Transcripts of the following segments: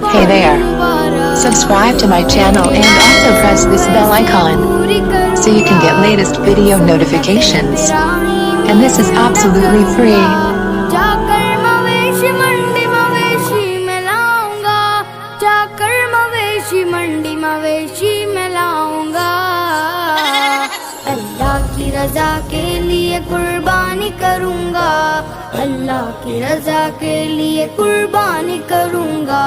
Hey there. Subscribe to my channel and also press this bell icon so you can get latest video notifications. And this is absolutely free. जाकर मवेशी मंडी मवेशी में लाऊंगा, जाकर मवेशी मंडी मवेशी में लाऊंगा। अल्लाह की रजा के लिए कुर्बानी करूंगा, अल्लाह की रजा के लिए कुर्बानी करूंगा,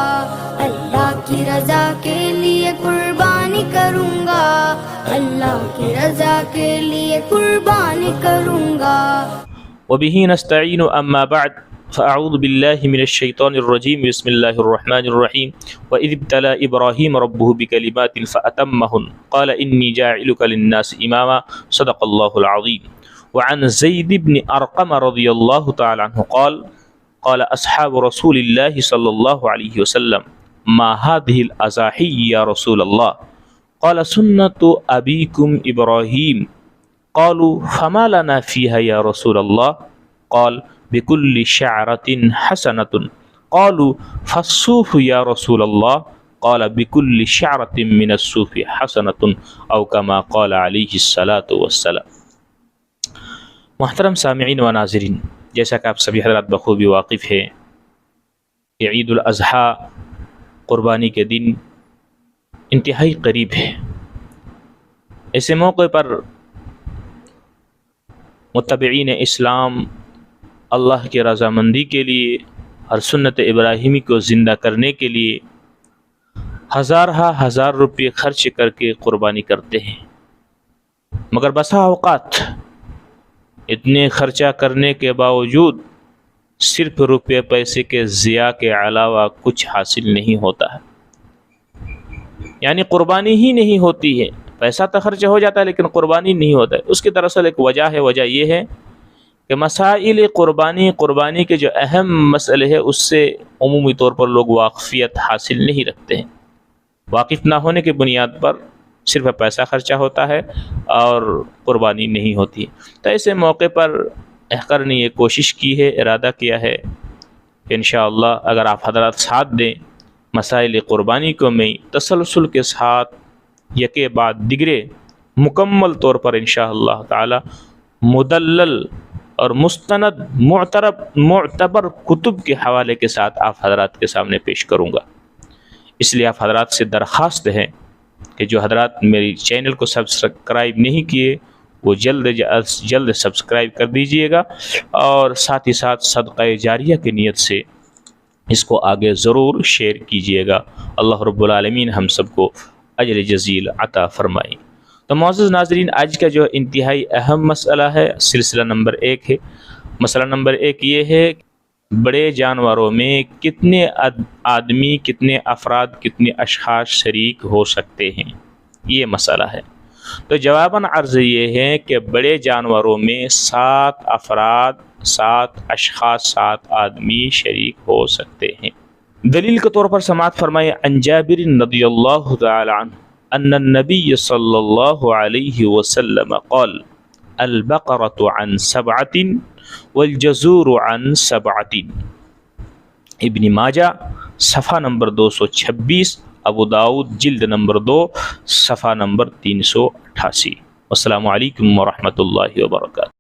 अल्लाह की रजा के लिए कुर्बानी करूंगा, अल्लाह की रजा के लिए कुर्बानी करूंगा। वबिही नस्तईनु अम्मा बाद फ़अऊज़ु बिल्लाहि मिनश शैतानिर रजीम बिस्मिल्लाहिर रहमानिर रहीम व इज़ इब्तला इब्राहीम रब्बुहु बिकलिमातिन फ़अतम्महुन क़ाल इन्नी जाइलुका लिन्नासि इमामा सदक़ल्लाहुल अज़ीम व अन ज़ैद इब्न अर्क़म रज़ियल्लाहु तआला अन्हु क़ाल क़ाल अस्हाबु रसूलिल्लाहि सल्लल्लाहु अलैहि वसल्लम मा हाज़िहिल अज़ाही या रसूलल्लाह क़ाल सुन्नतु अबीकुम इब्राहीम क़ालू फ़मा लना फ़ीहा या रसूलल्लाह क़ाल बिकुल्लि शअरतिन हसनतुन क़ालू फ़स्सूफ़ु या रसूलल्लाह क़ाल बिकुल्लि शअरतिन मिनस्सूफ़ि हसनतुन औ कमा क़ाल अलैहिस्सलातु वस्सलाम। मुहतरम सामिईन व नाज़रीन, जैसा कि आप सभी हज़रात बखूबी वाक़िफ़ हैं कि ईद उल अज़हा क़ुरबानी के दिन इंतहाई करीब है। ऐसे मौके पर मुत्तबईन इस्लाम अल्लाह की रज़ामंदी के लिए और सुन्नत इब्राहिमी को ज़िंदा करने के लिए हज़ार रुपये खर्च करके क़ुरबानी करते हैं, मगर बसा औक़ात इतने खर्चा करने के बावजूद सिर्फ रुपये पैसे के ज़िया के अलावा कुछ हासिल नहीं होता है, यानी क़ुरबानी ही नहीं होती है। पैसा तो खर्च हो जाता है लेकिन क़ुरबानी नहीं होता है। उसकी दरअसल एक वजह है, वजह ये है कि मसाइल क़ुरबानी के जो अहम मसले है उससे उमूमी तौर पर लोग वाक़फ़ियत हासिल नहीं रखते हैं। वाकिफ़ ना होने की बुनियाद पर सिर्फ पैसा खर्चा होता है और क़ुरबानी नहीं होती। तो ऐसे मौके पर अहकर ने ये कोशिश की है, इरादा किया है कि इंशाअल्लाह अगर आप हज़रात साथ दें मसाइल क़ुरबानी को मैं तसलसल के साथ यके बाद दिगरे मुकम्मल तौर पर इंशाअल्लाह ताला मुदल्लल और मुस्तनद मुअतबर कुतुब के हवाले के साथ आप हज़रात के सामने पेश करूँगा। इसलिए आप हज़रात से दरख्वास्त है कि जो हज़रात मेरी चैनल को सब्सक्राइब नहीं किए वो जल्द सब्सक्राइब कर दीजिएगा और साथ ही साथ सदक़ा जारिया की नीयत से इसको आगे ज़रूर शेयर कीजिएगा। अल्लाह रब्बुल आलमीन हम सबको अजर जज़ील अता फ़रमाएँ। तो मोअज़्ज़ज़ नाज़रीन, आज का जो इंतहाई अहम मसला है सिलसिला नंबर 1 है। मसला नंबर 1 ये है बड़े जानवरों में कितने आदमी, कितने अफराद, कितने अशख़ास शरीक हो सकते हैं, ये मसला है। तो जवाबन अर्ज़ ये है कि बड़े जानवरों में 7 अफराद, 7 अशख़ास, 7 आदमी शरीक हो सकते हैं। दलील के तौर पर समाअत फरमाए अन जाबिर रज़ियल्लाहु तआला अन्हु अन्न नबी सल्लल्लाहु अलैहि वसल्लम क़ाल अल बक़रतु अन सबअतिन वल जज़ूरु अन सबअतिन। इब्न माजा सफ़ा नंबर 226, अबू दाऊद जिल्द नंबर 2 सफ़ा नंबर 388। अस्सलामु अलैकुम व रहमतुल्लाहि व बरकातुहू।